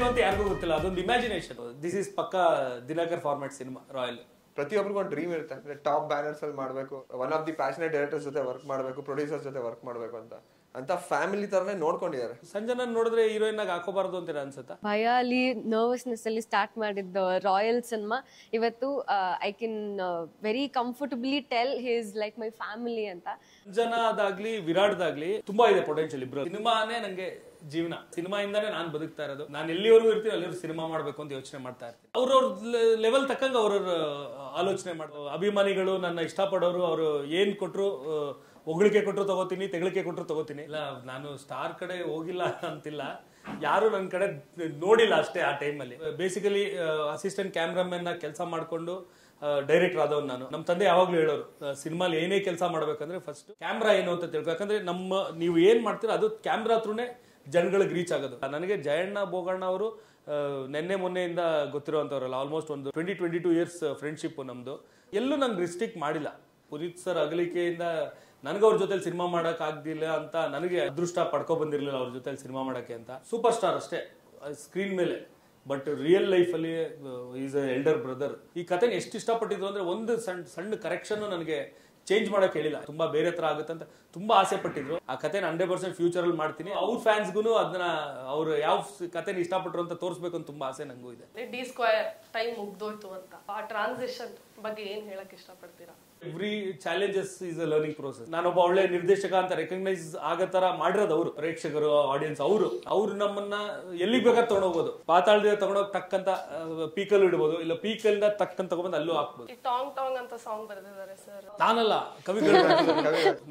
ಏನು ಅಂತ ಯಾರಿಗೂ ಗೊತ್ತಿಲ್ಲ, ಅದೊಂದು ಇಮ್ಯಾಜಿನೇಷನ್. ದಿಸ್ ಇಸ್ ಪಕ್ಕಾ ದಿನಕರ್ ಫಾರ್ಮ್ಯಾಟ್ ಸಿನಿಮಾ ರಾಯಲ್. ಪ್ರತಿಯೊಬ್ಬರಿಗೂ ಒಂದು ಡ್ರೀಮ್ ಇರುತ್ತೆ, ಅಂದ್ರೆ ಟಾಪ್ ಬ್ಯಾನರ್ಸ್ ಅಲ್ಲಿ ಮಾಡಬೇಕು, one of the passionate directors ಜೊತೆ ವರ್ಕ್ ಮಾಡಬೇಕು, ಪ್ರೊಡ್ಯೂಸರ್ಸ್ ಜೊತೆ ವರ್ಕ್ ಮಾಡಬೇಕು ಅಂತ ಫ್ಯಾಮಿಲಿ ತರನೇ ನೋಡ್ಕೊಂಡಿದ್ದಾರೆ. ಸಂಜನಾ ನೋಡಿದ್ರೆ ಹೀರೋಯಿನ್ ಆಗಿ ಹಾಕೋಬಾರ್ದು ಅಂತ ಅನ್ಸುತ್ತಾ? ಭಯ ಅಲ್ಲಿ ನರ್ವಸ್ನೆಸ್ ಅಲ್ಲಿ ಸ್ಟಾರ್ಟ್ ಮಾಡಿದ್ದ ರಾಯಲ್ ಸಿನಿಮಾ ಇವತ್ತು I can very comfortably tell he is like my family ಅಂತ. ಸಂಜನಾದಾಗ್ಲಿ ವಿರಾಟ್ದಾಗ್ಲಿ ತುಂಬಾ ಇದೆ ಪೊಟೆನ್ಶಿಯಲ್. ಇಬ್ರು ಸಿನಿಮಾನೇ ನಂಗೆ ಜೀವನ, ಸಿನಿಮಾ ಇಂದಾನೆ ನಾನು ಬದುಕ್ತಾ ಇರೋದು. ನಾನು ಎಲ್ಲಿವರೆಗೂ ಇರ್ತೀನಿ ಅಲ್ಲಿವರೆಗೂ ಸಿನಿಮಾ ಮಾಡ್ಬೇಕು ಅಂತ ಯೋಚನೆ ಮಾಡ್ತಾ ಇರ್ತೀನಿ. ಅವ್ರವ್ರ ಲೆವೆಲ್ ತಕ್ಕಂಗೆ ಅವ್ರವ್ರ ಆಲೋಚನೆ ಮಾಡ್ತಾರೆ. ಅಭಿಮಾನಿಗಳು ನನ್ನ ಇಷ್ಟಪಡೋರು ಅವರು ಏನ್ ಕೊಟ್ರು, ಹೊಗಳಿಕೆ ಕೊಟ್ಟರು ತಗೋತೀನಿ, ತೆಗಳಿಕೆ ಕೊಟ್ಟರು ತಗೋತೀನಿ. ಇಲ್ಲ, ನಾನು ಸ್ಟಾರ್ ಕಡೆ ಹೋಗಿಲ್ಲ ಅಂತಿಲ್ಲ, ಯಾರು ನನ್ನ ಕಡೆ ನೋಡಿಲ್ಲ ಅಷ್ಟೇ ಆ ಟೈಮಲ್ಲಿ. ಬೇಸಿಕಲಿ ಅಸಿಸ್ಟೆಂಟ್ ಕ್ಯಾಮ್ರಾಮನ್ ಕೆಲಸ ಮಾಡ್ಕೊಂಡು ಡೈರೆಕ್ಟರ್ ಆದವ್ ನಾನು. ನಮ್ಮ ತಂದೆ ಯಾವಾಗ್ಲೂ ಹೇಳೋರು, ಸಿನಿಮಾಲಿ ಏನೇ ಕೆಲಸ ಮಾಡ್ಬೇಕಂದ್ರೆ ಫಸ್ಟ್ ಕ್ಯಾಮ್ರಾ ಏನು ಅಂತ ತಿಳ್ಕೊ. ಯಾಕಂದ್ರೆ ನೀವು ಏನ್ ಮಾಡ್ತೀರ ಅದು ಕ್ಯಾಮ್ರಾ ಹತ್ರನೇ ಜನಗಳಿಗೆ ರೀಚ್ ಆಗೋದು. ನನಗೆ ಜಯಣ್ಣ ಬೋಗಣ್ಣ ಅವರು ನೆನ್ನೆ ಮೊನ್ನೆಯಿಂದ ಗೊತ್ತಿರುವಂತವ್ರಲ್ಲ, ಆಲ್ಮೋಸ್ಟ್ ಒಂದು 22 ಇಯರ್ಸ್ ಫ್ರೆಂಡ್ಶಿಪ್ ನಮ್ದು. ಎಲ್ಲೂ ನಂಗೆ ರಿಸ್ಟ್ರಿಕ್ಟ್ ಮಾಡಿಲ್ಲ. ಪುನೀತ್ ಸರ್ ಅಗಲಿಕೆಯಿಂದ ನನಗೆ ಅವ್ರ ಜೊತೆಲಿ ಸಿನಿಮಾ ಮಾಡಕ್ ಆಗ್ದಿಲ್ಲ ಅಂತ ನನಗೆ ಅದೃಷ್ಟ ಪಡ್ಕೊ ಬಂದಿರ್ಲಿಲ್ಲ ಅವ್ರ ಜೊತೆಲಿ ಸಿನಿಮಾ ಮಾಡಕ್ಕೆ ಅಂತ. ಸೂಪರ್ ಸ್ಟಾರ್ ಅಷ್ಟೇ ಸ್ಕ್ರೀನ್ ಮೇಲೆ, ಬಟ್ ರಿಯಲ್ ಲೈಫ್ ಅಲ್ಲಿ ಈಸ್ ಅ ಎಲ್ಡರ್ ಬ್ರದರ್. ಈ ಕಥೆನ ಎಷ್ಟು ಇಷ್ಟಪಟ್ಟಿದ್ರು ಅಂದ್ರೆ ಒಂದು ಸಣ್ಣ ಕರೆಕ್ಷನ್ ನನಗೆ ಚೇಂಜ್ ಮಾಡಕ್ ಹೇಳಿಲ್ಲ. ತುಂಬಾ ಬೇರೆ ತರ ಆಗುತ್ತೆ ಅಂತ ತುಂಬಾ ಆಸೆ ಪಟ್ಟಿದ್ರು. ಆ ಕಥೆನ 100% ಫ್ಯೂಚರ್ ಅಲ್ಲಿ ಮಾಡ್ತೀನಿ. ಅವ್ರ ಫ್ಯಾನ್ಸ್ಗೂ ಅದನ್ನ ಅವ್ರು ಯಾವ ಕಥೆನ ಇಷ್ಟಪಟ್ರು ಅಂತ ತೋರಿಸ್ಬೇಕು ಅಂತ ತುಂಬಾ ಆಸೆ ನಂಗೂ ಇದೆ. D² ಟೈಮ್ ಮುಗ್ದೋಯ್ತು ಅಂತ ಆ ಟ್ರಾನ್ಸಿಷನ್ ಬಗ್ಗೆ ಏನ್ ಹೇಳಕ್ ಇಷ್ಟಪಡ್ತೀರಾ? Every challenges is a learning process. ನಾನೊಬ್ಬ ಒಳ್ಳೆ ನಿರ್ದೇಶಕ ಅಂತ ರೆಕಗ್ನೈಸ್ ಆಗೋ ತರ ಮಾಡಿರೋದು ಅವರು, ಪ್ರೇಕ್ಷಕರು, ಆಡಿಯನ್ಸ್. ಅವ್ರು ನಮ್ಮನ್ನ ಎಲ್ಲಿಗೆ ಬೇಕಾದ್ರೆ ತಗೊಂಡೋಗ್ಬೋದು. ಪಾತಾಳದಿಂದ ತಗೊಂಡೋಗಿ ಟಕ್ಕಂತ ಪೀಕಲ್ ಇಡ್ಬೋದು, ಇಲ್ಲ ಪೀಕಲ್ ಟಕ್ಕಂತ ತಗೊಂಡ್ ಅಲ್ಲೂ ಹಾಕ್ಬೋದು. ಟಾಂಗ್ ಟಾಂಗ್ ಅಂತ ಸಾಂಗ್ ಬರೆದಿದ್ದಾರೆ ಸರ್. ನಾನಲ್ಲ, ಕವಿಗಳು.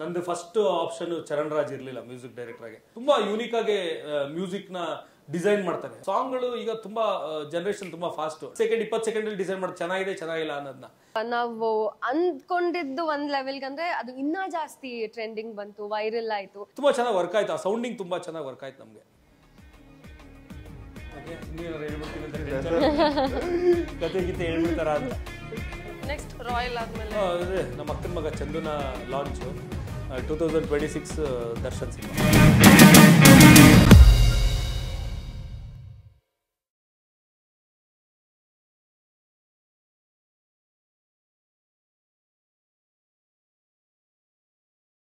ನಂದು ಫಸ್ಟ್ ಆಪ್ಷನ್ ಚರಣ್ ರಾಜ್ ಇರ್ಲಿಲ್ಲ ಮ್ಯೂಸಿಕ್ ಡೈರೆಕ್ಟರ್ ಆಗಿ. ತುಂಬಾ ಯೂನಿಕ್ ಆಗಿ ಮ್ಯೂಸಿಕ್ ನ ಡಿಸೈನ್ ಮಾಡ್ತಾರೆ. ಸಾಂಗ್ಗಳು ಈಗ ತುಂಬಾ ಜನರೇಷನ್ ತುಂಬಾ ಫಾಸ್ಟ್, 20 ಸೆಕೆಂಡ್ ಅಲ್ಲಿ ಡಿಸೈನ್ ಮಾಡಿ ಚೆನ್ನಾಗಿದೆ ಚೆನ್ನಾಗಿಲ್ಲ ಅನ್ನೋದನ್ನ ನಾವು ಅಂದ್ಕೊಂಡಿದ್ದು ಒಂದ್ ಲೆವೆಲ್ಗೆ ಅಂದ್ರೆ ಅದು ಇನ್ನೂ ಜಾಸ್ತಿ ಟ್ರೆಂಡಿಂಗ್ ಬಂತು, ವೈರಲ್ ಆಯ್ತು, ತುಂಬಾ ಚೆನ್ನಾಗಿ ವರ್ಕ್ ಆಯ್ತು. ಆ ಸೌಂಡಿಂಗ್ ತುಂಬಾ ಚೆನ್ನಾಗಿ ವರ್ಕ್ ಆಯ್ತು ನಮ್ಗೆ. ಕತೆ ಗೀತೆ ಹೇಳ್ಬಿಡ್ತಾರ ಅಂತ. ನೆಕ್ಸ್ಟ್ ರಾಯಲ್ ಆದ್ಮೇಲೆ ನಮ್ಮ ಅಕ್ಕನ ಮಗ ಚಂದುನ ಲಾಂಚ್ 2026 ದರ್ಶನ್ ಸಿನಿಮಾ.